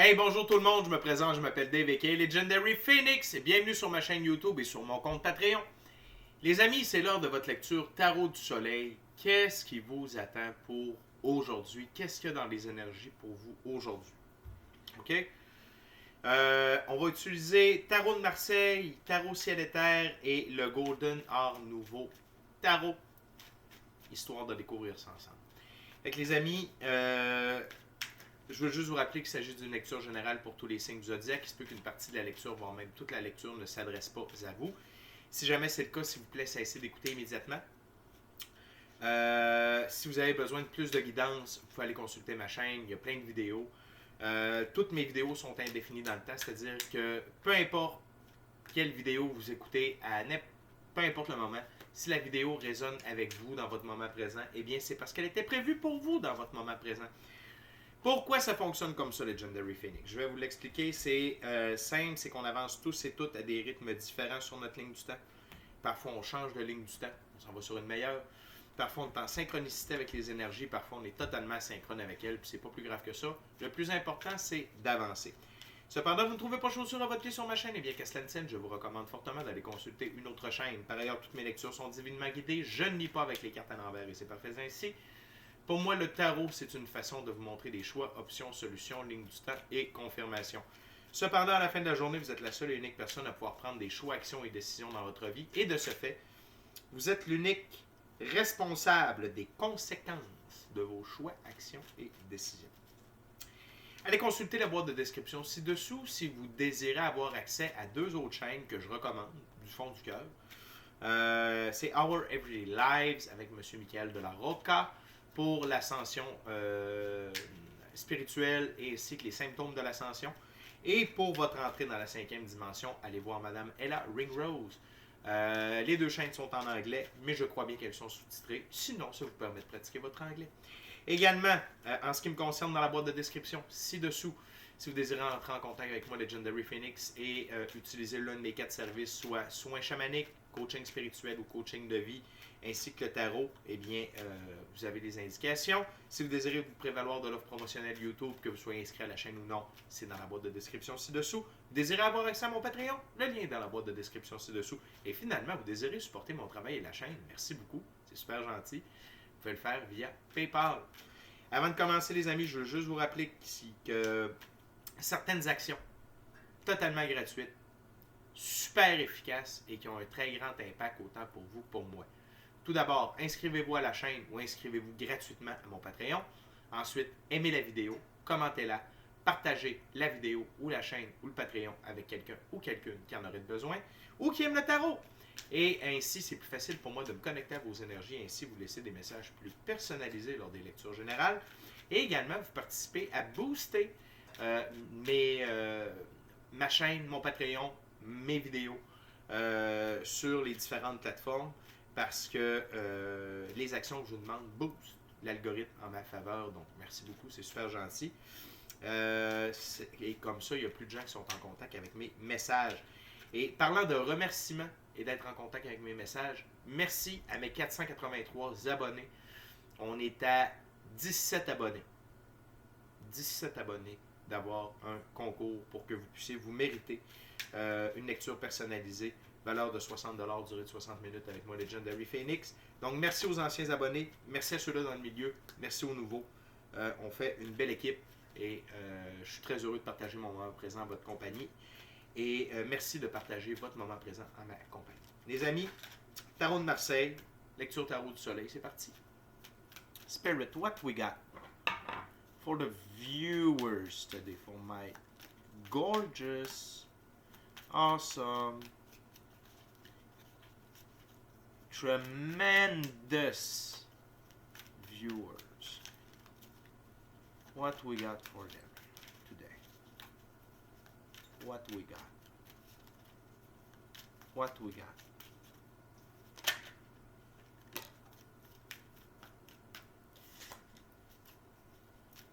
Hey, bonjour tout le monde, je me présente, je m'appelle Dave aka Legendary Phoenix et bienvenue sur ma chaîne YouTube et sur mon compte Patreon. Les amis, c'est l'heure de votre lecture Tarot du Soleil. Qu'est-ce qui vous attend pour aujourd'hui? Qu'est-ce qu'il y a dans les énergies pour vous aujourd'hui? OK? On va utiliser Tarot de Marseille, Tarot Ciel et Terre et le Golden Art Nouveau Tarot, histoire de découvrir ça ensemble. Fait que les amis, je veux juste vous rappeler qu'il s'agit d'une lecture générale pour tous les signes du zodiaque. Il se peut qu'une partie de la lecture, voire même toute la lecture, ne s'adresse pas à vous. Si jamais c'est le cas, s'il vous plaît, cessez d'écouter immédiatement. Si vous avez besoin de plus de guidance, vous pouvez aller consulter ma chaîne. Il y a plein de vidéos. Toutes mes vidéos sont indéfinies dans le temps, c'est-à-dire que peu importe quelle vidéo vous écoutez, peu importe le moment, si la vidéo résonne avec vous dans votre moment présent, eh bien c'est parce qu'elle était prévue pour vous dans votre moment présent. Pourquoi ça fonctionne comme ça, Legendary Phoenix? Je vais vous l'expliquer. C'est simple, c'est qu'on avance tous et toutes à des rythmes différents sur notre ligne du temps. Parfois, on change de ligne du temps, on s'en va sur une meilleure. Parfois, on est en synchronicité avec les énergies, parfois, on est totalement synchrone avec elles, puis c'est pas plus grave que ça. Le plus important, c'est d'avancer. Cependant, vous ne trouvez pas chaussure à votre pied sur ma chaîne, eh bien qu'à cela ne tienne, je vous recommande fortement d'aller consulter une autre chaîne. Par ailleurs, toutes mes lectures sont divinement guidées. Je ne lis pas avec les cartes à l'envers et c'est parfait ainsi. Pour moi, le tarot, c'est une façon de vous montrer des choix, options, solutions, lignes du temps et confirmations. Cependant, à la fin de la journée, vous êtes la seule et unique personne à pouvoir prendre des choix, actions et décisions dans votre vie. Et de ce fait, vous êtes l'unique responsable des conséquences de vos choix, actions et décisions. Allez consulter la boîte de description ci-dessous si vous désirez avoir accès à deux autres chaînes que je recommande du fond du cœur. C'est Our Everyday Lives avec M. Michael de la Rocca pour l'ascension spirituelle et ainsi que les symptômes de l'ascension. Et pour votre entrée dans la 5e dimension, allez voir Madame Ella Ringrose. Les deux chaînes sont en anglais, mais je crois bien qu'elles sont sous-titrées. Sinon, ça vous permet de pratiquer votre anglais. Également, en ce qui me concerne dans la boîte de description, ci-dessous, si vous désirez entrer en contact avec moi, Legendary Phoenix, et utiliser l'un des 4 services, soit soins chamaniques, coaching spirituel ou coaching de vie, ainsi que le tarot, eh bien, vous avez des indications. Si vous désirez vous prévaloir de l'offre promotionnelle YouTube, que vous soyez inscrit à la chaîne ou non, c'est dans la boîte de description ci-dessous. Vous désirez avoir accès à mon Patreon, le lien est dans la boîte de description ci-dessous. Et finalement, vous désirez supporter mon travail et la chaîne, merci beaucoup, c'est super gentil. Vous pouvez le faire via PayPal. Avant de commencer, les amis, je veux juste vous rappeler ici que certaines actions totalement gratuites, super efficaces et qui ont un très grand impact autant pour vous que pour moi. Tout d'abord, inscrivez-vous à la chaîne ou inscrivez-vous gratuitement à mon Patreon. Ensuite, aimez la vidéo, commentez-la, partagez la vidéo ou la chaîne ou le Patreon avec quelqu'un ou quelqu'une qui en aurait besoin ou qui aime le tarot. Et ainsi, c'est plus facile pour moi de me connecter à vos énergies et ainsi vous laisser des messages plus personnalisés lors des lectures générales. Et également, vous participez à booster ma chaîne, mon Patreon, mes vidéos sur les différentes plateformes parce que les actions que je vous demande boostent l'algorithme en ma faveur. Donc, merci beaucoup, c'est super gentil. Et comme ça, il y a plus de gens qui sont en contact avec mes messages. Et parlant de remerciements et d'être en contact avec mes messages, merci à mes 483 abonnés. On est à 17 abonnés. 17 abonnés d'avoir un concours pour que vous puissiez vous mériter une lecture personnalisée, valeur de 60$, durée de 60 minutes avec moi, Legendary Phoenix. Donc, merci aux anciens abonnés, merci à ceux-là dans le milieu, merci aux nouveaux. On fait une belle équipe et je suis très heureux de partager mon moment présent en votre compagnie. Et merci de partager votre moment présent en ma compagnie. Les amis, Tarot de Marseille, lecture Tarot du Soleil, c'est parti. Spirit, what we got for the viewers today, for my gorgeous, awesome, tremendous viewers. What we got for them today? What we got? What we got?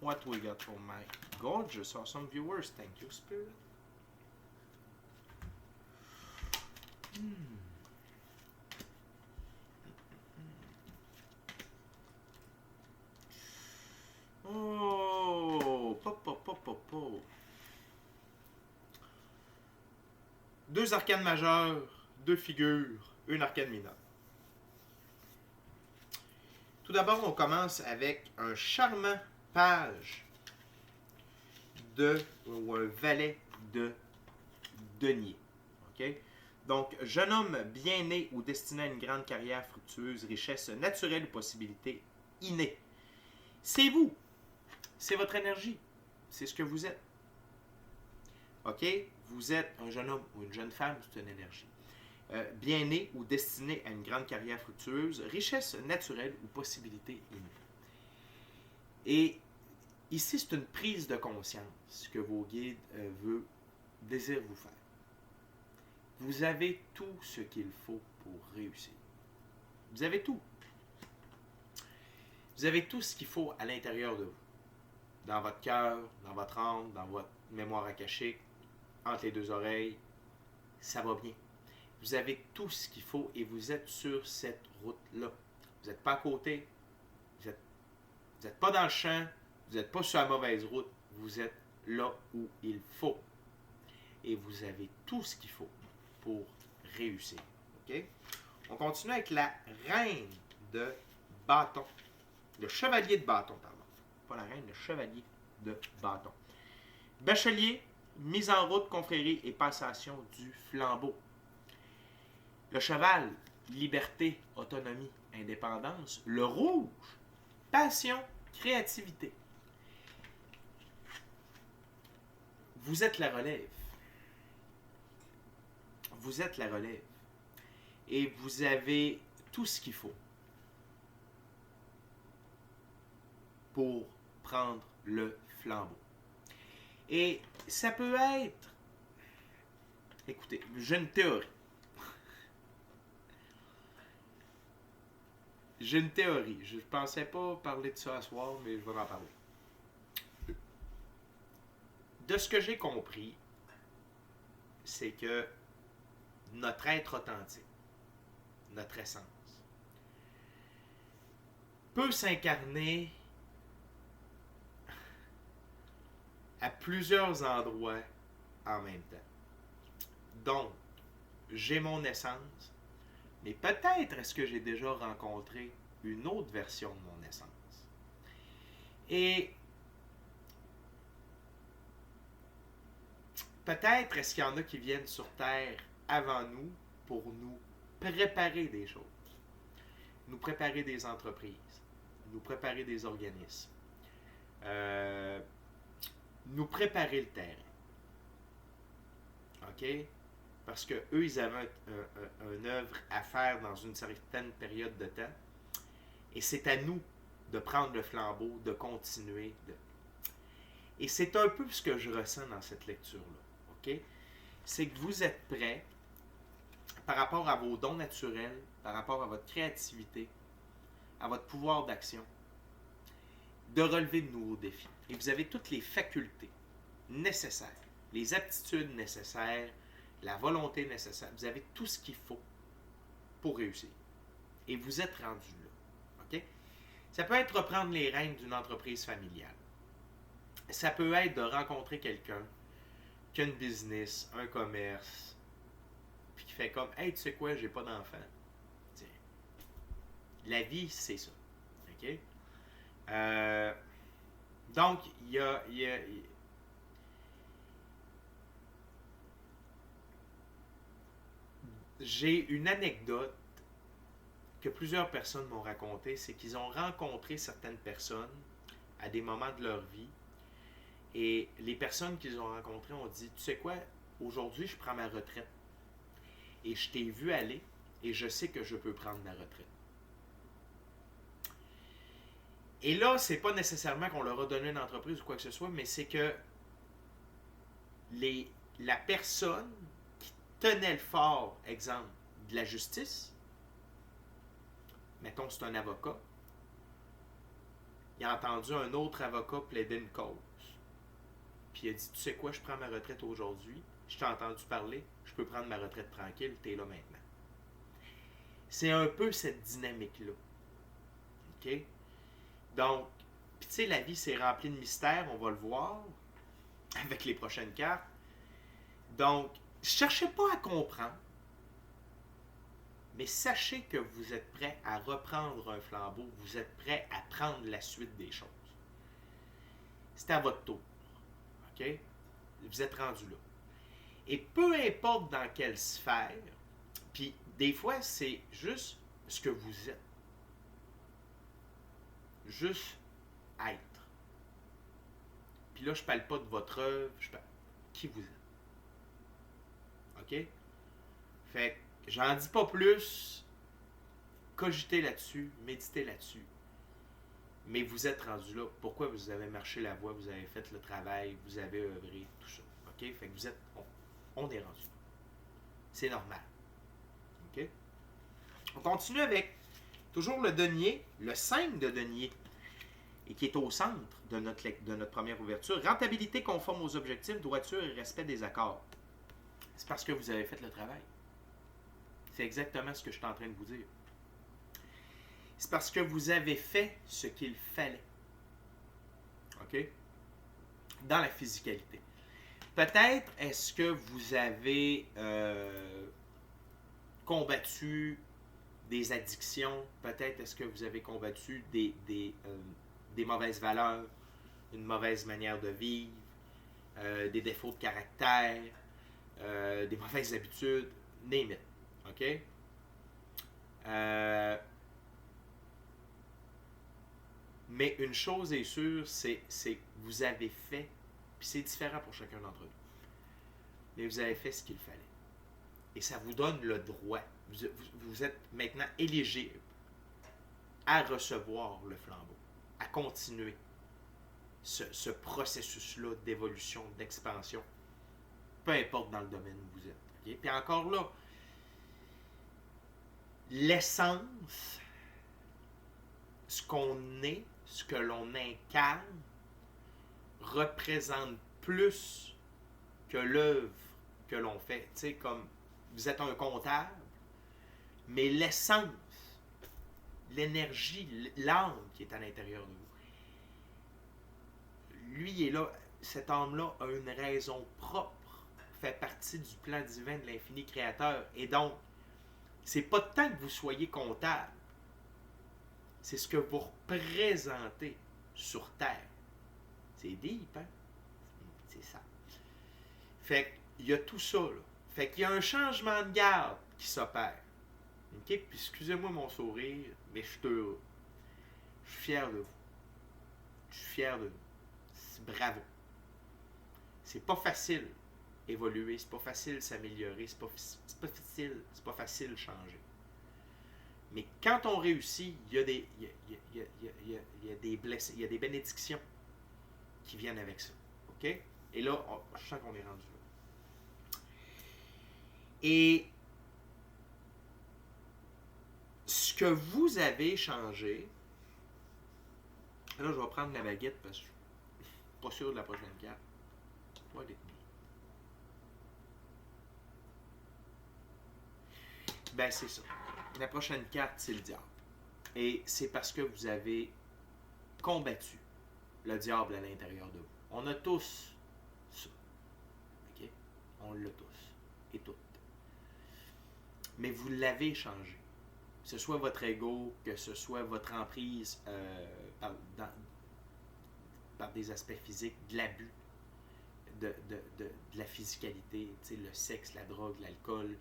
What we got for my gorgeous, awesome viewers? Thank you, Spirit. Oh, pop, pop, pop, pop, pop. 2 arcanes majeures, 2 figures, une arcane mineure. Tout d'abord, on commence avec un charmant page ou un valet de denier. Okay? Donc, jeune homme bien né ou destiné à une grande carrière fructueuse, richesse naturelle ou possibilité innée. C'est vous. C'est votre énergie. C'est ce que vous êtes. OK? Vous êtes un jeune homme ou une jeune femme, c'est une énergie. Bien né ou destiné à une grande carrière fructueuse, richesse naturelle ou possibilité innée. Et ici, c'est une prise de conscience que vos guides désirent vous faire. Vous avez tout ce qu'il faut pour réussir. Vous avez tout. Vous avez tout ce qu'il faut à l'intérieur de vous. Dans votre cœur, dans votre âme, dans votre mémoire akashique, entre les 2 oreilles. Ça va bien. Vous avez tout ce qu'il faut et vous êtes sur cette route-là. Vous n'êtes pas à côté. Vous n'êtes pas dans le champ. Vous n'êtes pas sur la mauvaise route. Vous êtes là où il faut. Et vous avez tout ce qu'il faut pour réussir. OK? On continue avec la reine de bâton. Le chevalier de bâton, pardon. Pas la reine, le chevalier de bâton. Bachelier, mise en route, confrérie et passation du flambeau. Le cheval, liberté, autonomie, indépendance. Le rouge, passion, créativité. Vous êtes la relève. Vous êtes la relève. Et vous avez tout ce qu'il faut pour prendre le flambeau. Et ça peut être... Écoutez, j'ai une théorie. J'ai une théorie. Je ne pensais pas parler de ça ce soir, mais je vais en parler. De ce que j'ai compris, c'est que notre être authentique, notre essence, peut s'incarner à plusieurs endroits en même temps. Donc, j'ai mon essence, mais peut-être est-ce que j'ai déjà rencontré une autre version de mon essence. Et peut-être est-ce qu'il y en a qui viennent sur Terre avant nous pour nous préparer des choses, nous préparer des entreprises, nous préparer des organismes, nous préparer le terrain. OK? Parce qu'eux, ils avaient une œuvre à faire dans une certaine période de temps. Et c'est à nous de prendre le flambeau, de continuer. Et c'est un peu ce que je ressens dans cette lecture-là. OK? C'est que vous êtes prêts, par rapport à vos dons naturels, par rapport à votre créativité, à votre pouvoir d'action, de relever de nouveaux défis. Et vous avez toutes les facultés nécessaires, les aptitudes nécessaires, la volonté nécessaire. Vous avez tout ce qu'il faut pour réussir. Et vous êtes rendu là. OK? Ça peut être reprendre les rênes d'une entreprise familiale. Ça peut être de rencontrer quelqu'un qui a une business, un commerce, puis qui fait comme « Hey, tu sais quoi, j'ai pas d'enfant. » La vie, c'est ça. OK? Donc, il y a j'ai une anecdote que plusieurs personnes m'ont racontée, c'est qu'ils ont rencontré certaines personnes à des moments de leur vie et les personnes qu'ils ont rencontrées ont dit « Tu sais quoi, aujourd'hui, je prends ma retraite et je t'ai vu aller et je sais que je peux prendre ma retraite. » Et là, c'est pas nécessairement qu'on leur a donné une entreprise ou quoi que ce soit, mais c'est que la personne qui tenait le fort, exemple, de la justice, mettons c'est un avocat, il a entendu un autre avocat plaider une cause. Puis il a dit, tu sais quoi, je prends ma retraite aujourd'hui, je t'ai entendu parler, je peux prendre ma retraite tranquille, t'es là maintenant. C'est un peu cette dynamique-là. OK? Donc, puis tu sais, la vie, c'est rempli de mystères, on va le voir avec les prochaines cartes. Donc, cherchez pas à comprendre, mais sachez que vous êtes prêt à reprendre un flambeau, vous êtes prêt à prendre la suite des choses. C'est à votre tour. OK? Vous êtes rendu là. Et peu importe dans quelle sphère, puis des fois, c'est juste ce que vous êtes. Juste être. Puis là, je parle pas de votre œuvre, je parle de qui vous êtes. OK? Fait que j'en dis pas plus. Cogitez là-dessus, méditez là-dessus. Mais vous êtes rendu là. Pourquoi vous avez marché la voie, vous avez fait le travail, vous avez œuvré, tout ça. OK? Fait que vous êtes. On est rendu là. C'est normal. OK? On continue avec toujours le denier, le 5 de denier, et qui est au centre de notre première ouverture. Rentabilité conforme aux objectifs, droiture et respect des accords. C'est parce que vous avez fait le travail. C'est exactement ce que je suis en train de vous dire. C'est parce que vous avez fait ce qu'il fallait. OK? Dans la physicalité. Peut-être est-ce que vous avez combattu des addictions. Peut-être est-ce que vous avez combattu des mauvaises valeurs, une mauvaise manière de vivre, des défauts de caractère, des mauvaises habitudes, name it. OK? Mais une chose est sûre, c'est que vous avez fait, puis c'est différent pour chacun d'entre nous, mais vous avez fait ce qu'il fallait. Et ça vous donne le droit. Vous êtes maintenant éligible à recevoir le flambeau, à continuer ce processus-là d'évolution, d'expansion, peu importe dans le domaine où vous êtes. Okay? Puis encore là, l'essence, ce qu'on est, ce que l'on incarne, représente plus que l'œuvre que l'on fait. Tu sais, comme vous êtes un comptable, mais l'essence, l'énergie, l'âme qui est à l'intérieur de vous, lui est là, cet âme-là a une raison propre, fait partie du plan divin de l'infini créateur. Et donc, c'est pas tant que vous soyez comptable, c'est ce que vous représentez sur Terre. C'est deep, hein? C'est ça. Fait qu'il y a tout ça, là. Fait qu'il y a un changement de garde qui s'opère. OK? Puis excusez-moi mon sourire, mais je suis heureux. Je suis fier de vous. Je suis fier de vous. Bravo. C'est pas facile évoluer, c'est pas facile s'améliorer, c'est pas facile changer. Mais quand on réussit, il y a des blessés, il y a des bénédictions qui viennent avec ça. OK? Et là, je sens qu'on est rendu là. Et ce que vous avez changé, là, je vais prendre la baguette parce que je ne suis pas sûr de la prochaine carte. What it means. Ben, c'est ça. La prochaine carte, c'est le diable. Et c'est parce que vous avez combattu le diable à l'intérieur de vous. On a tous ça. OK? On l'a tous. Et toutes. Mais vous l'avez changé. Que ce soit votre ego, que ce soit votre emprise par des aspects physiques, de l'abus, de la physicalité, le sexe, la drogue, l'alcool,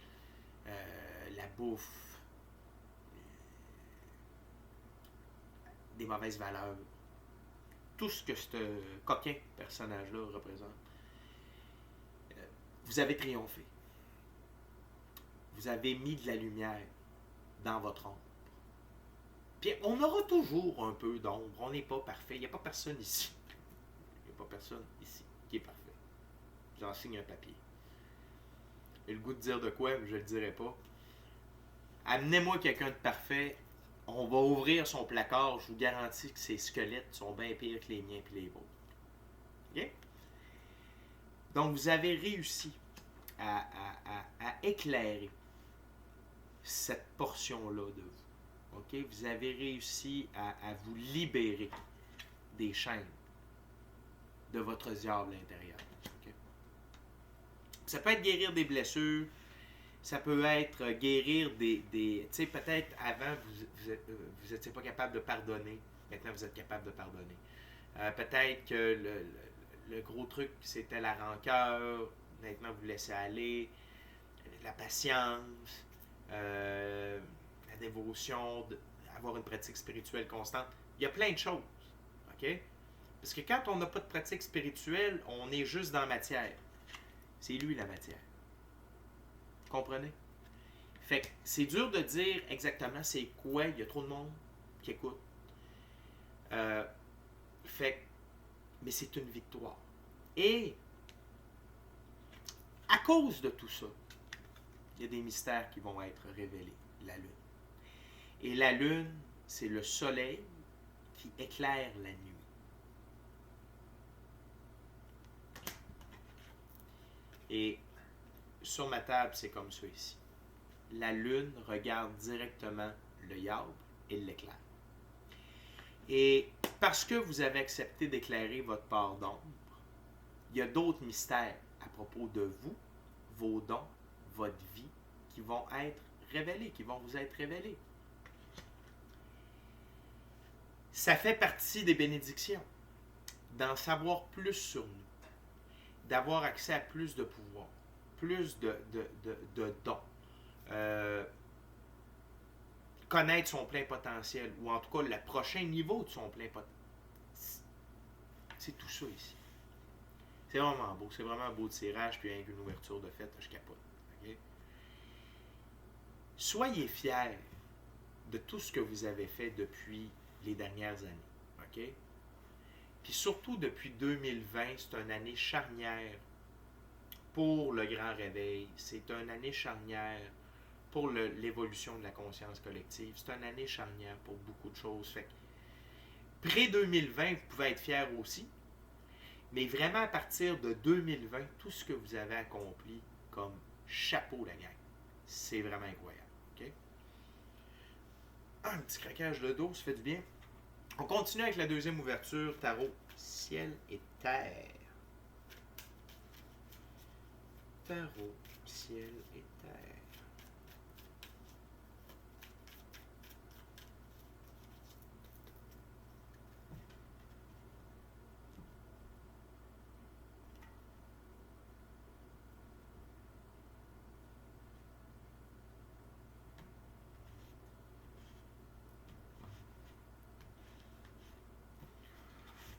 la bouffe, des mauvaises valeurs, tout ce que ce coquin personnage-là représente. Vous avez triomphé. Vous avez mis de la lumière dans votre ombre. Puis on aura toujours un peu d'ombre. On n'est pas parfait. Il n'y a pas personne ici. Il n'y a pas personne ici qui est parfait. J'en signe un papier. J'ai le goût de dire de quoi, mais je ne le dirai pas. Amenez-moi quelqu'un de parfait. On va ouvrir son placard. Je vous garantis que ses squelettes sont bien pires que les miens et les vôtres. OK? Donc, vous avez réussi à éclairer cette portion-là de vous. OK? Vous avez réussi à vous libérer des chaînes de votre diable intérieur. Okay? Ça peut être guérir des blessures, ça peut être guérir tu sais, peut-être avant, vous étiez pas capable de pardonner. Maintenant, vous êtes capable de pardonner. Peut-être que le gros truc, c'était la rancœur. Maintenant, vous laissez aller. La patience, la dévotion, avoir une pratique spirituelle constante. Il y a plein de choses. OK? Parce que quand on n'a pas de pratique spirituelle, on est juste dans la matière. C'est lui la matière. Comprenez? Fait que c'est dur de dire exactement c'est quoi. Il y a trop de monde qui écoute. Mais c'est une victoire. Et à cause de tout ça, il y a des mystères qui vont être révélés. La Lune. Et la Lune, c'est le soleil qui éclaire la nuit. Et sur ma table, c'est comme ça ici. La Lune regarde directement le diable et l'éclaire. Et parce que vous avez accepté d'éclairer votre part d'ombre, il y a d'autres mystères à propos de vous, vos dons, votre vie, qui vont être révélés, qui vont vous être révélés. Ça fait partie des bénédictions, d'en savoir plus sur nous, d'avoir accès à plus de pouvoir, plus de dons, connaître son plein potentiel, ou en tout cas le prochain niveau de son plein potentiel. C'est tout ça ici. C'est vraiment beau. C'est vraiment un beau tirage, puis avec une ouverture de fête, je capote. Okay? Soyez fiers de tout ce que vous avez fait depuis les dernières années. OK? Puis surtout depuis 2020, c'est une année charnière pour le grand réveil. C'est une année charnière pour l'évolution de la conscience collective. C'est une année charnière pour beaucoup de choses. Fait que, pré-2020, vous pouvez être fiers aussi. Mais vraiment, à partir de 2020, tout ce que vous avez accompli comme chapeau, la gang, c'est vraiment incroyable. Okay? Un petit craquage de dos, ça fait du bien. On continue avec la deuxième ouverture, tarot, ciel et terre. Tarot, ciel et terre.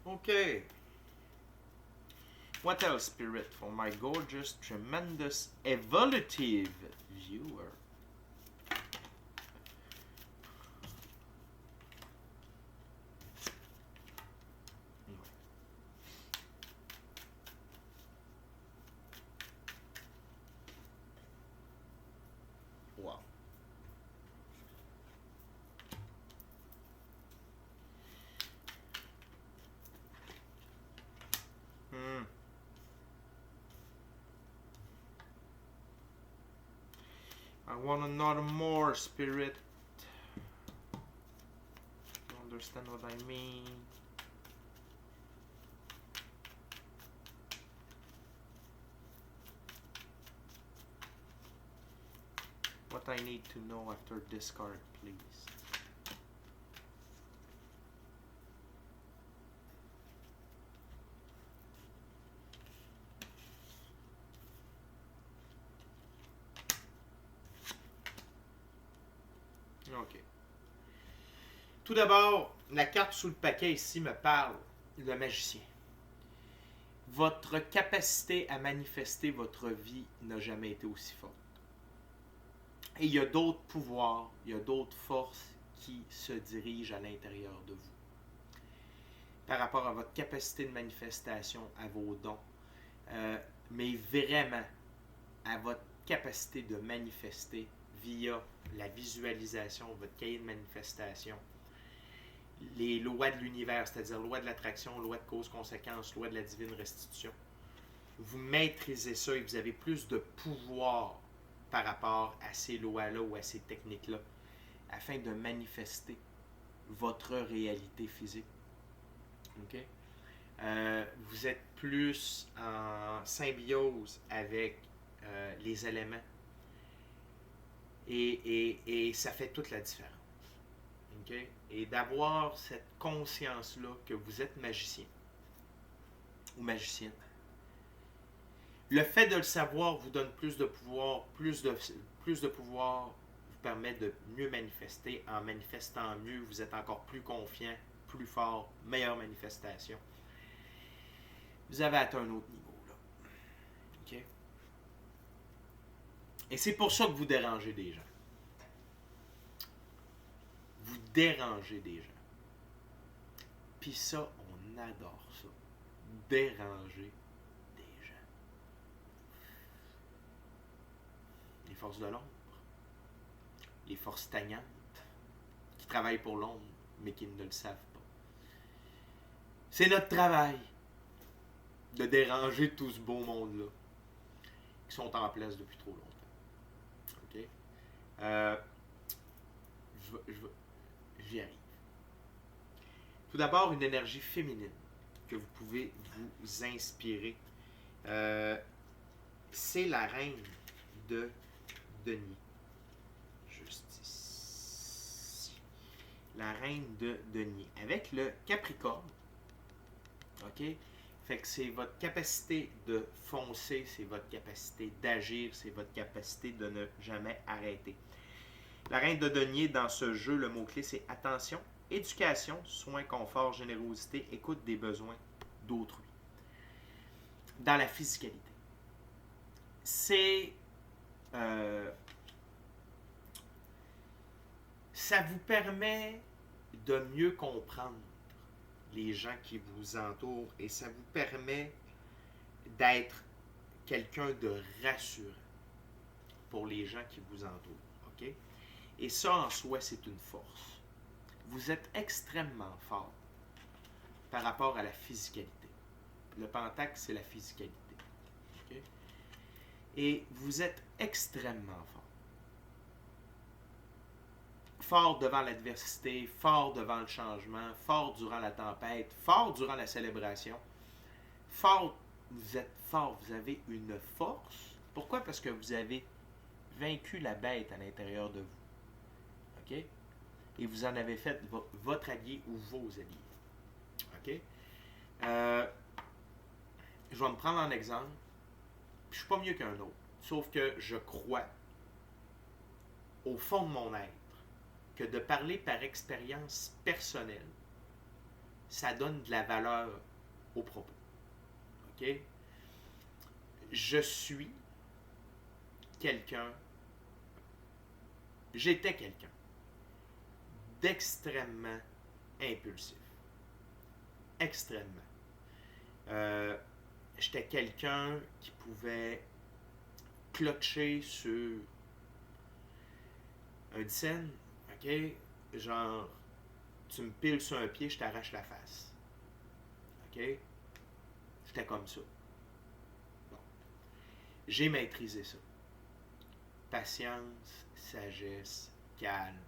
Okay. What else, Spirit, for my gorgeous, tremendous, evolutive viewer? Wow. I want to know more, Spirit. You understand what I mean? What I need to know after discard, please. OK. Tout d'abord, la carte sous le paquet ici me parle, le magicien. Votre capacité à manifester votre vie n'a jamais été aussi forte. Et il y a d'autres pouvoirs, il y a d'autres forces qui se dirigent à l'intérieur de vous. Par rapport à votre capacité de manifestation, à vos dons, mais vraiment à votre capacité de manifester via la visualisation, votre cahier de manifestation, les lois de l'univers, c'est-à-dire loi de l'attraction, loi de cause-conséquence, loi de la divine restitution. Vous maîtrisez ça et vous avez plus de pouvoir par rapport à ces lois-là ou à ces techniques-là afin de manifester votre réalité physique. Okay? Vous êtes plus en symbiose avec les éléments. Et ça fait toute la différence. Okay? Et d'avoir cette conscience-là que vous êtes magicien ou magicienne. Le fait de le savoir vous donne plus de pouvoir, plus de pouvoir vous permet de mieux manifester. En manifestant mieux, vous êtes encore plus confiant, plus fort, meilleure manifestation. Vous avez atteint un autre niveau, là. OK? Et c'est pour ça que vous dérangez des gens. Vous dérangez des gens. Puis ça, on adore ça. Déranger des gens. Les forces de l'ombre. Les forces stagnantes. Qui travaillent pour l'ombre, mais qui ne le savent pas. C'est notre travail de déranger tout ce beau monde-là. Qui sont en place depuis trop longtemps. OK? J'y arrive. Tout d'abord, une énergie féminine que vous pouvez vous inspirer. C'est la reine de denier. Juste ici. La reine de denier. Avec le Capricorne. OK? Fait que c'est votre capacité de foncer, c'est votre capacité d'agir, c'est votre capacité de ne jamais arrêter. La reine de denier, dans ce jeu, le mot-clé, c'est attention, éducation, soin, confort, générosité, écoute des besoins d'autrui. Dans la physicalité. C'est... ça vous permet de mieux comprendre les gens qui vous entourent et ça vous permet d'être quelqu'un de rassurant pour les gens qui vous entourent. OK? Et ça, en soi, c'est une force. Vous êtes extrêmement fort par rapport à la physicalité. Le pentacle, c'est la physicalité. OK? Et vous êtes extrêmement fort. Fort devant l'adversité, fort devant le changement, fort durant la tempête, fort durant la célébration. Fort, vous êtes fort, vous avez une force. Pourquoi? Parce que vous avez vaincu la bête à l'intérieur de vous. OK? Et vous en avez fait votre allié ou vos alliés. OK? Je vais me prendre en exemple. Je ne suis pas mieux qu'un autre. Sauf que je crois, au fond de mon être, que de parler par expérience personnelle, ça donne de la valeur aux propos. OK? Je suis quelqu'un, j'étais quelqu'un d'extrêmement impulsif. Extrêmement. J'étais quelqu'un qui pouvait clutcher sur un scène, OK? Genre, tu me piles sur un pied, je t'arrache la face. OK? J'étais comme ça. Bon. J'ai maîtrisé ça. Patience, sagesse, calme.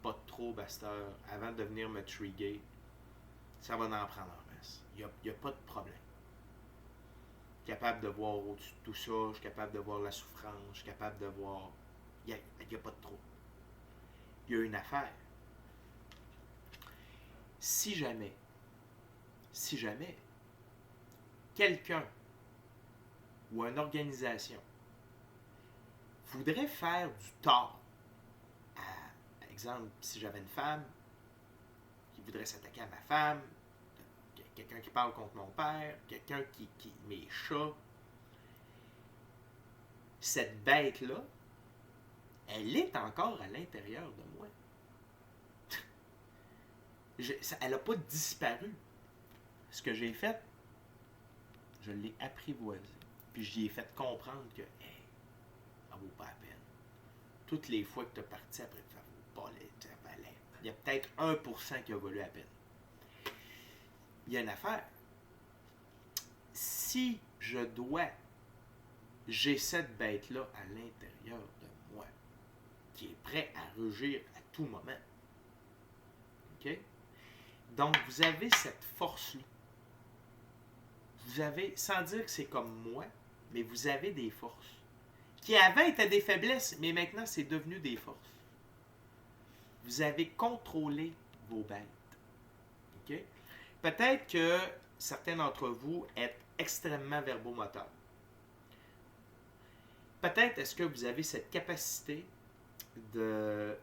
Pas de trouble à cette heure. Avant de venir me trigger, ça va en prendre en masse. Il n'y a pas de problème. Je suis capable de voir au-dessus de tout ça. Je suis capable de voir la souffrance. Je suis capable de voir... Il n'y a pas de trouble. Il y a une affaire. Si jamais, quelqu'un ou une organisation voudrait faire du tort, par exemple, si j'avais une femme qui voudrait s'attaquer à ma femme, quelqu'un qui parle contre mon père, quelqu'un qui mes chats, cette bête-là, elle est encore à l'intérieur de moi. Elle n'a pas disparu. Ce que j'ai fait, je l'ai apprivoisé. Puis j'y ai fait comprendre que, hey, ça vaut pas la peine. Toutes les fois que tu es parti après, ça vaut pas ça valait. Il y a peut-être 1% qui a valu la peine. Il y a une affaire. Si j'ai cette bête-là à l'intérieur de moi, qui est prêt à rugir à tout moment. OK? Donc, vous avez cette force-là. Vous avez, sans dire que c'est comme moi, mais vous avez des forces qui avant étaient des faiblesses, mais maintenant c'est devenu des forces. Vous avez contrôlé vos bêtes. OK? Peut-être que certains d'entre vous êtes extrêmement verbomoteurs. Peut-être est-ce que vous avez cette capacité de,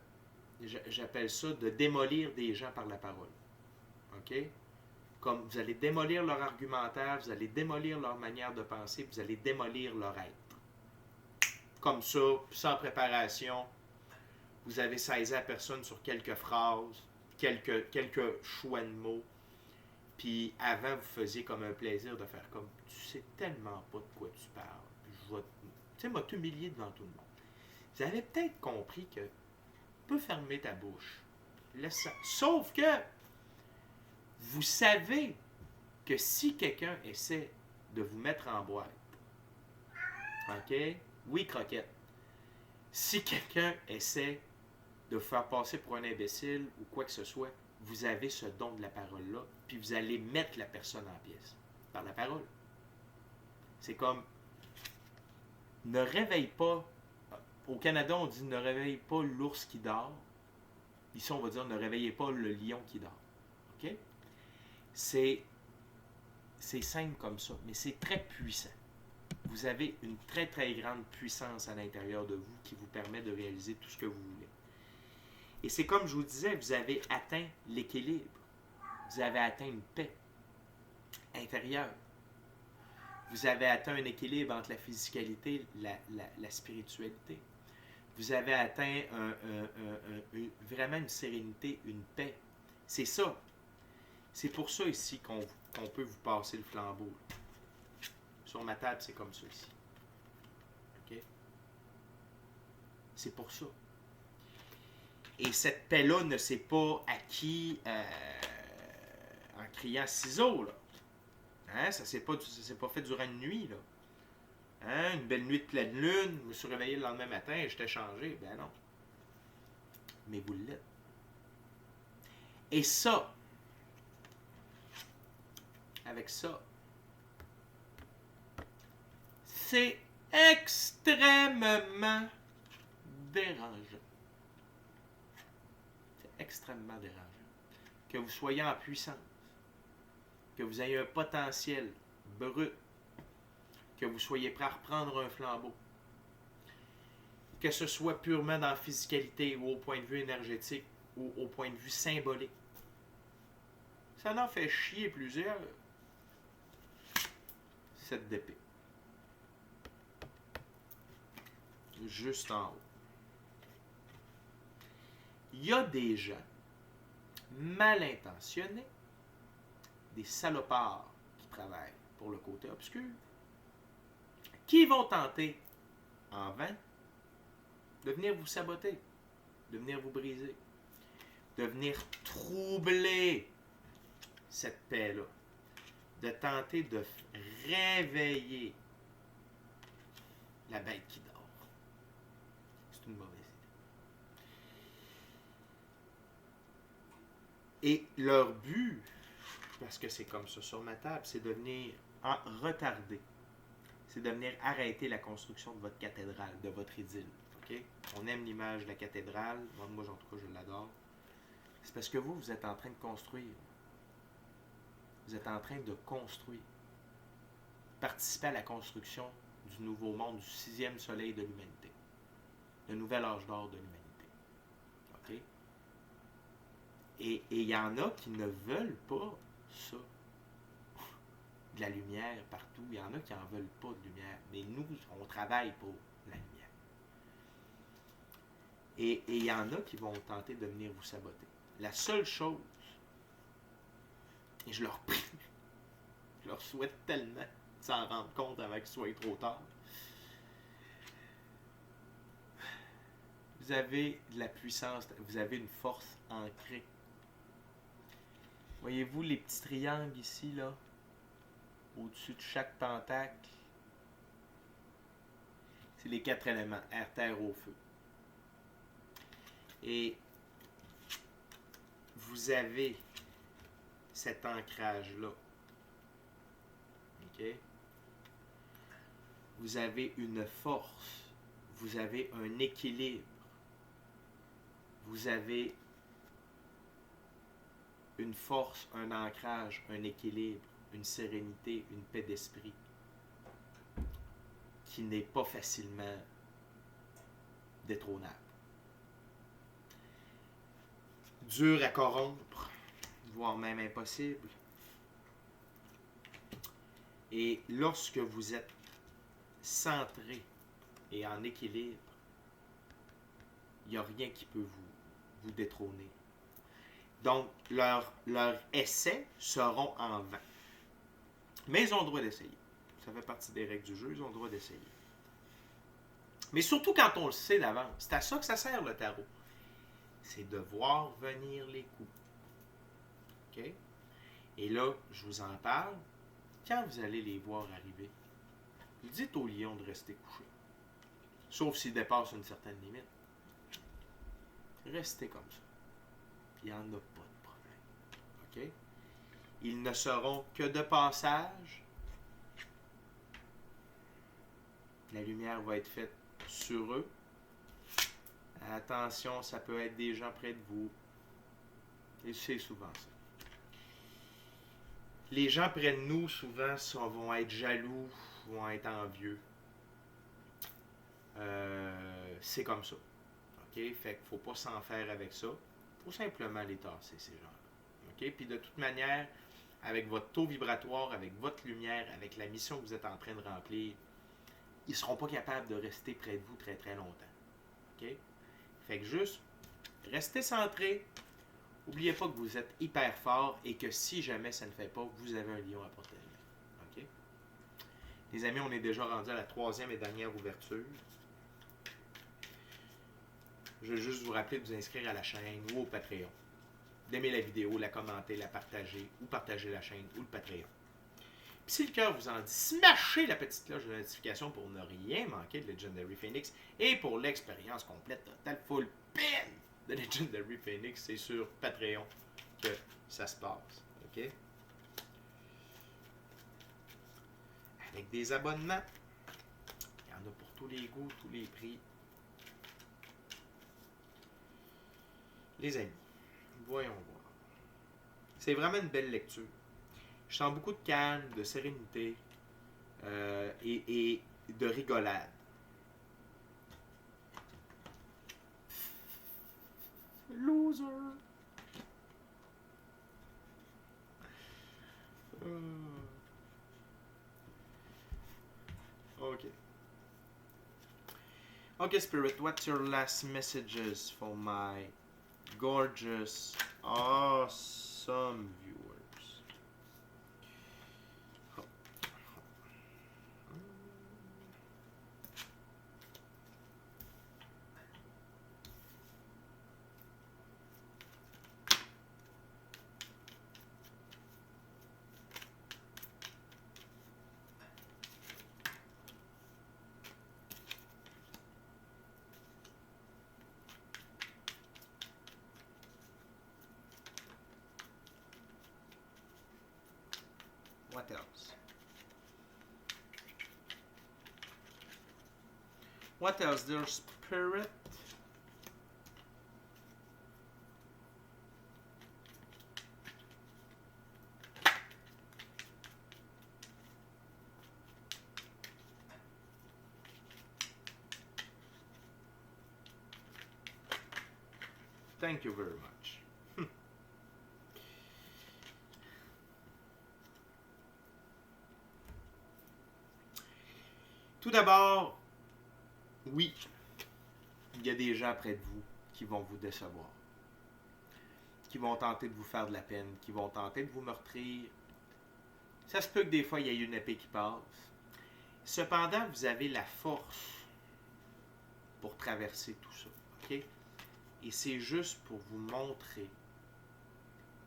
j'appelle ça, de démolir des gens par la parole. OK? Comme vous allez démolir leur argumentaire, vous allez démolir leur manière de penser, vous allez démolir leur être. Comme ça, sans préparation, vous avez saisi la personne sur quelques phrases, quelques choix de mots. Puis avant, vous faisiez comme un plaisir de faire comme tu sais tellement pas de quoi tu parles. Je vais, tu sais, moi, t'humilier devant tout le monde. Vous avez peut-être compris que tu peux fermer ta bouche. Laisse ça. Sauf que vous savez que si quelqu'un essaie de vous mettre en boîte, OK? Oui, croquette. Si quelqu'un essaie de vous faire passer pour un imbécile ou quoi que ce soit, vous avez ce don de la parole-là, puis vous allez mettre la personne en pièces par la parole. C'est comme, ne réveille pas, au Canada on dit ne réveille pas l'ours qui dort, ici on va dire ne réveillez pas le lion qui dort. OK? C'est simple comme ça, mais c'est très puissant. Vous avez une très très grande puissance à l'intérieur de vous qui vous permet de réaliser tout ce que vous voulez. Et c'est comme je vous disais, vous avez atteint l'équilibre. Vous avez atteint une paix intérieure. Vous avez atteint un équilibre entre la physicalité et la spiritualité. Vous avez atteint vraiment une sérénité, une paix. C'est ça. C'est pour ça ici qu'on peut vous passer le flambeau. Sur ma table, c'est comme ça ici. OK? C'est pour ça. Et cette paix-là ne s'est pas acquis en criant ciseaux, là. Hein? Ça ne s'est pas fait durant une nuit, là. Hein? Une belle nuit de pleine lune, je me suis réveillé le lendemain matin et j'étais changé. Ben non. Mais vous l'êtes. Et ça, avec ça, c'est extrêmement dérangeant. C'est extrêmement dérangeant. Que vous soyez en puissance, que vous ayez un potentiel brut, que vous soyez prêt à reprendre un flambeau, que ce soit purement dans la physicalité ou au point de vue énergétique ou au point de vue symbolique. Ça en fait chier plusieurs. Cette d'épée. Juste en haut. Il y a des gens mal intentionnés, des salopards qui travaillent pour le côté obscur, qui vont tenter en vain de venir vous saboter, de venir vous briser, de venir troubler cette paix-là, de tenter de réveiller la bête qui dort. C'est une mauvaise idée. Et leur but, parce que c'est comme ça sur ma table, c'est de venir retarder. C'est de venir arrêter la construction de votre cathédrale, de votre idylle. Okay? On aime l'image de la cathédrale. Moi, en tout cas, je l'adore. C'est parce que vous êtes en train de construire. Vous êtes en train de construire. Participer à la construction du nouveau monde, du 6e soleil de l'humanité. Le nouvel âge d'or de l'humanité. OK? Et il y en a qui ne veulent pas ça. De la lumière partout. Il y en a qui n'en veulent pas de lumière. Mais nous, on travaille pour la lumière. Et il y en a qui vont tenter de venir vous saboter. La seule chose, et je leur prie, je leur souhaite tellement de s'en rendre compte avant qu'il soit trop tard. Vous avez de la puissance, vous avez une force ancrée. Voyez-vous les petits triangles ici, là, au-dessus de chaque pentacle? C'est les 4 éléments, air, terre, eau, feu. Et vous avez cet ancrage-là. OK? vous avez une force, vous avez un équilibre, vous avez une force, un ancrage, un équilibre, une sérénité, une paix d'esprit qui n'est pas facilement détrônable. Dur à corrompre, voire même impossible. Et lorsque vous êtes centré et en équilibre, il n'y a rien qui peut vous détrôner. Donc, leurs essais seront en vain. Mais ils ont le droit d'essayer. Ça fait partie des règles du jeu, ils ont le droit d'essayer. Mais surtout quand on le sait d'avance. C'est à ça que ça sert le tarot. C'est de voir venir les coups. OK? Et là, je vous en parle. Quand vous allez les voir arriver, vous dites au lion de rester couché. Sauf s'il dépasse une certaine limite. Restez comme ça. Il n'y en a pas de problème. OK? Ils ne seront que de passage. La lumière va être faite sur eux. Attention, ça peut être des gens près de vous. Et c'est souvent ça. Les gens près de nous, souvent, vont être jaloux, vont être envieux. C'est comme ça. OK? Fait qu'il ne faut pas s'en faire avec ça. Il faut simplement les tasser, ces gens-là. OK? Puis de toute manière, avec votre taux vibratoire, avec votre lumière, avec la mission que vous êtes en train de remplir, ils ne seront pas capables de rester près de vous très très longtemps. OK? Fait que juste, restez centré. N'oubliez pas que vous êtes hyper fort et que si jamais ça ne fait pas, vous avez un lion à portée de main. OK? Les amis, on est déjà rendu à la 3e et dernière ouverture. Je veux juste vous rappeler de vous inscrire à la chaîne ou au Patreon. D'aimer la vidéo, la commenter, la partager ou partager la chaîne ou le Patreon. Puis si le cœur vous en dit, smashez la petite cloche de notification pour ne rien manquer de Legendary Phoenix et pour l'expérience complète totale full pin de Legendary Phoenix, c'est sur Patreon que ça se passe. OK? Avec des abonnements, il y en a pour tous les goûts, tous les prix. Les amis, voyons voir. C'est vraiment une belle lecture. Je sens beaucoup de calme, de sérénité et de rigolade. Loser! OK. Okay, Spirit, what's your last messages for my gorgeous, awesome viewers? What else? What else? Their spirit. Thank you very much. Tout d'abord, oui, il y a des gens près de vous qui vont vous décevoir, qui vont tenter de vous faire de la peine, qui vont tenter de vous meurtrir. Ça se peut que des fois, il y ait une épée qui passe. Cependant, vous avez la force pour traverser tout ça. OK? Et c'est juste pour vous montrer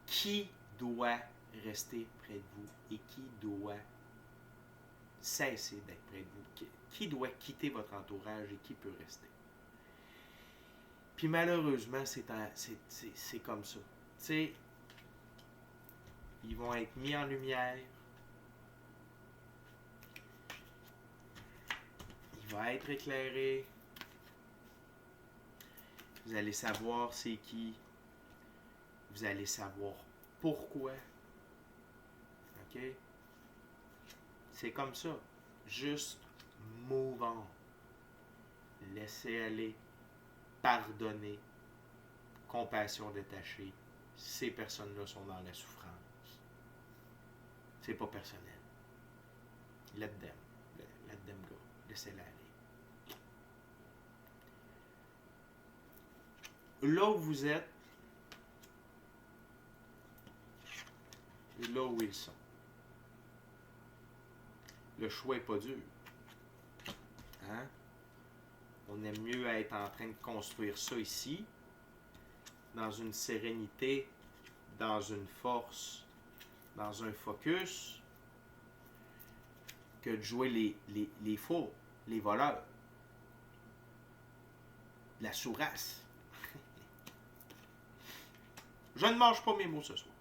qui doit rester près de vous et qui doit cesser d'être près de vous, qui doit quitter votre entourage et qui peut rester. Puis malheureusement, c'est comme ça. Tu sais, ils vont être mis en lumière. va être éclairé. Vous allez savoir c'est qui. Vous allez savoir pourquoi. OK? C'est comme ça. Juste move on. Laissez aller. Pardonner. Compassion détachée. Ces personnes-là sont dans la souffrance. C'est pas personnel. Let them. Let them go. Laissez-la aller. Là où vous êtes, et là où ils sont. Le choix n'est pas dur. Hein? On aime mieux être en train de construire ça ici, dans une sérénité, dans une force, dans un focus, que de jouer les faux, les voleurs, la sourasse. Je ne mange pas mes mots ce soir.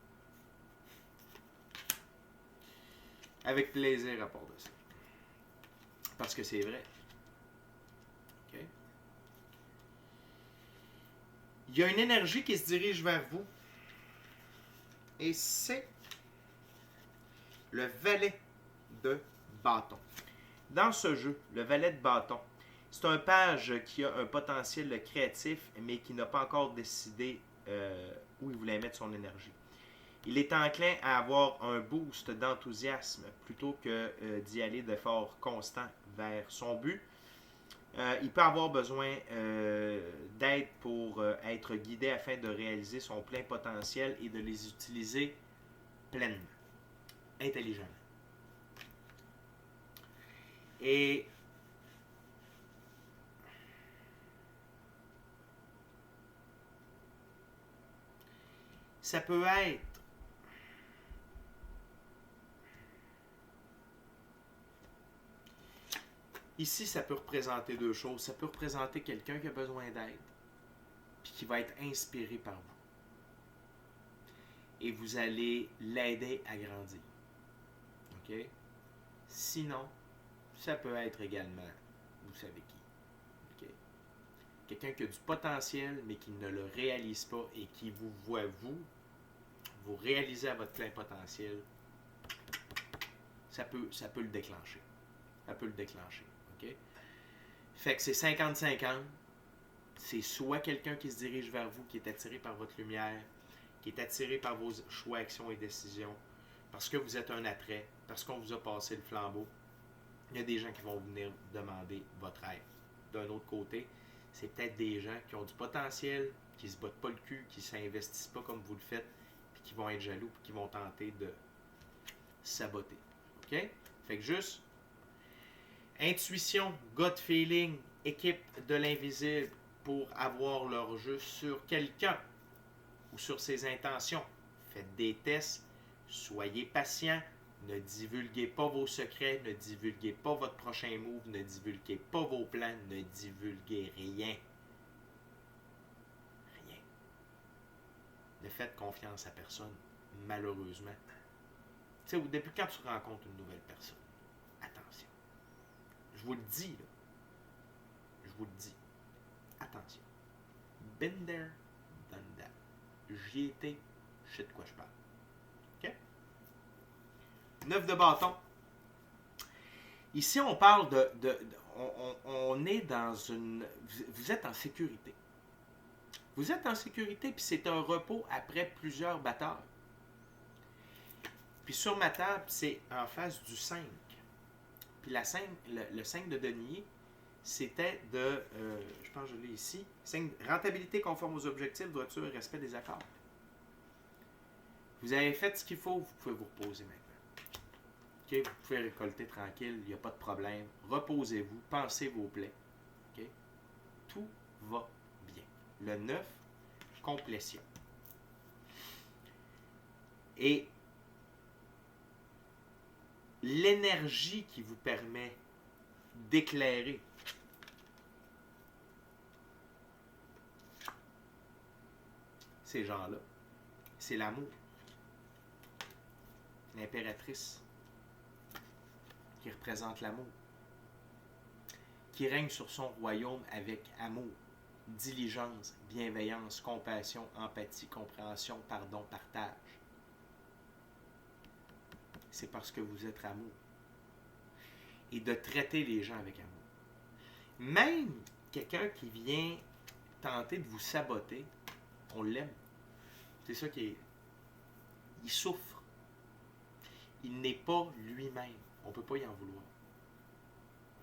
Avec plaisir à part de ça. Parce que c'est vrai. OK? Il y a une énergie qui se dirige vers vous. Et c'est le valet de bâton. Dans ce jeu, le valet de bâton, c'est un page qui a un potentiel créatif, mais qui n'a pas encore décidé où il voulait mettre son énergie. Il est enclin à avoir un boost d'enthousiasme plutôt que d'y aller d'efforts constants vers son but. Il peut avoir besoin d'aide pour être guidé afin de réaliser son plein potentiel et de les utiliser pleinement, intelligemment. Et ça peut être ici, ça peut représenter deux choses. Ça peut représenter quelqu'un qui a besoin d'aide, puis qui va être inspiré par vous. Et vous allez l'aider à grandir. OK? Sinon, ça peut être également, vous savez qui. OK? Quelqu'un qui a du potentiel, mais qui ne le réalise pas et qui vous voit, vous réaliser à votre plein potentiel, ça peut le déclencher. Ça peut le déclencher. OK? Fait que c'est 50-50. C'est soit quelqu'un qui se dirige vers vous, qui est attiré par votre lumière, qui est attiré par vos choix, actions et décisions, parce que vous êtes un attrait, parce qu'on vous a passé le flambeau. Il y a des gens qui vont venir demander votre aide. D'un autre côté, c'est peut-être des gens qui ont du potentiel, qui ne se battent pas le cul, qui ne s'investissent pas comme vous le faites, puis qui vont être jaloux, puis qui vont tenter de saboter. OK? Fait que juste intuition, gut feeling, équipe de l'invisible pour avoir leur jeu sur quelqu'un ou sur ses intentions. Faites des tests, soyez patient, ne divulguez pas vos secrets, ne divulguez pas votre prochain move, ne divulguez pas vos plans, ne divulguez rien. Rien. Ne faites confiance à personne, malheureusement. Tu sais, depuis quand tu rencontres une nouvelle personne, attention. Je vous le dis, là. Je vous le dis. Attention. Been there, done that. J'y étais, je sais de quoi je parle. OK? 9 de bâton. Ici, on parle on est dans une... Vous êtes en sécurité. Vous êtes en sécurité, puis c'est un repos après plusieurs batailles. Puis sur ma table, c'est en face du 5. Puis le 5 de denier, c'était de, je pense que je l'ai ici, 5, rentabilité conforme aux objectifs, droiture et respect des accords. Vous avez fait ce qu'il faut, vous pouvez vous reposer maintenant. Okay? Vous pouvez récolter tranquille, il n'y a pas de problème. Reposez-vous, pensez vos plaies. Okay? Tout va bien. Le 9, complétion. Et l'énergie qui vous permet d'éclairer ces gens-là, c'est l'amour. L'impératrice qui représente l'amour. qui règne sur son royaume avec amour, diligence, bienveillance, compassion, empathie, compréhension, pardon, partage. C'est parce que vous êtes amour. Et de traiter les gens avec amour. Même quelqu'un qui vient tenter de vous saboter, on l'aime. C'est ça qui est... Il souffre. Il n'est pas lui-même. On ne peut pas y en vouloir.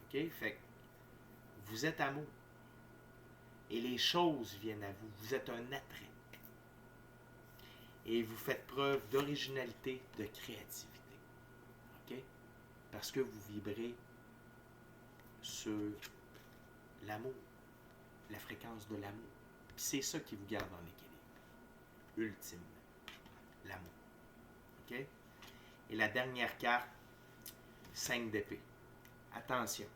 OK? Fait que vous êtes amour. Et les choses viennent à vous. Vous êtes un attrait. Et vous faites preuve d'originalité, de créativité. OK? Parce que vous vibrez sur l'amour, la fréquence de l'amour. Puis c'est ça qui vous garde en équilibre. Ultimement. L'amour. OK? Et la dernière carte, 5 d'épée. Attention.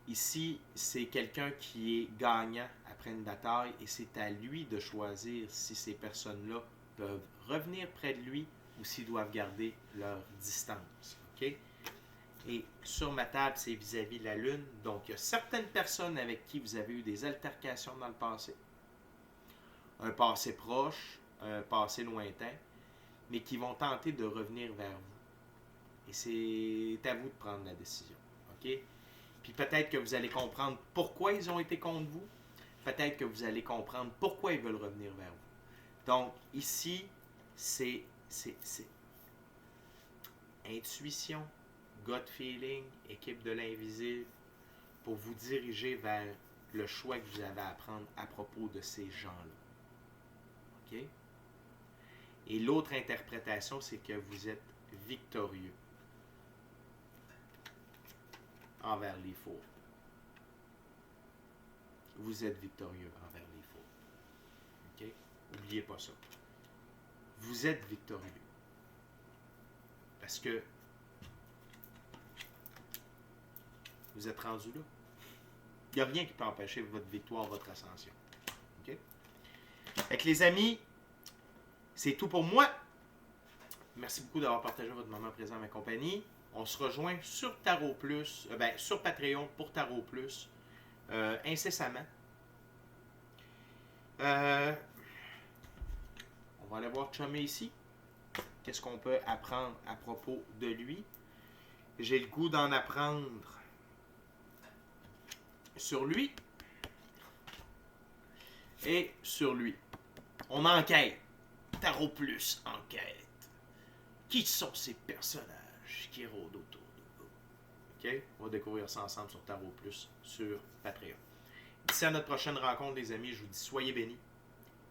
Ici, c'est quelqu'un qui est gagnant après une bataille et c'est à lui de choisir si ces personnes-là peuvent revenir près de lui ou s'ils doivent garder leur distance. OK? Et sur ma table, c'est vis-à-vis la Lune. Donc, il y a certaines personnes avec qui vous avez eu des altercations dans le passé. Un passé proche, un passé lointain, mais qui vont tenter de revenir vers vous. Et c'est à vous de prendre la décision. OK? Puis peut-être que vous allez comprendre pourquoi ils ont été contre vous. Peut-être que vous allez comprendre pourquoi ils veulent revenir vers vous. Donc, ici, c'est intuition, gut feeling, équipe de l'invisible, pour vous diriger vers le choix que vous avez à prendre à propos de ces gens-là. OK? Et l'autre interprétation, c'est que vous êtes victorieux envers les faux. Vous êtes victorieux envers les faux. OK? N'oubliez pas ça. Vous êtes victorieux. Parce que vous êtes rendu là. Il n'y a rien qui peut empêcher votre victoire, votre ascension. OK? Fait que les amis, c'est tout pour moi. Merci beaucoup d'avoir partagé votre moment présent à ma compagnie. On se rejoint sur Tarot Plus, sur Patreon pour Tarot Plus, incessamment. On va aller voir Chumé ici. Qu'est-ce qu'on peut apprendre à propos de lui? J'ai le goût d'en apprendre sur lui et sur lui. On enquête. Tarot Plus enquête. Qui sont ces personnages qui rôdent autour de vous? OK? On va découvrir ça ensemble sur Tarot Plus sur Patreon. D'ici à notre prochaine rencontre, les amis, je vous dis soyez bénis.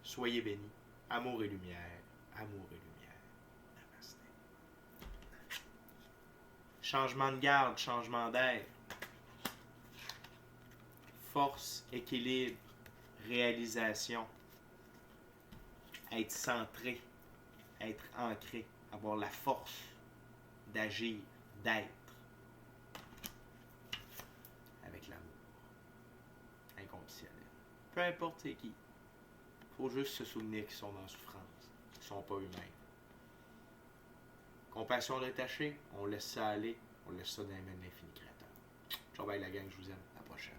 Soyez bénis. Amour et lumière. Amour et lumière. Namasté. Changement de garde, changement d'air. Force, équilibre, réalisation. Être centré. Être ancré. Avoir la force d'agir, d'être. Avec l'amour. Inconditionnel. Peu importe c'est qui. Il faut juste se souvenir qu'ils sont en souffrance. Ils ne sont pas eux-mêmes. Compassion détachée, on laisse ça aller. On laisse ça dans les mains de l'infini créateur. Ciao, bye la gang, je vous aime. À la prochaine.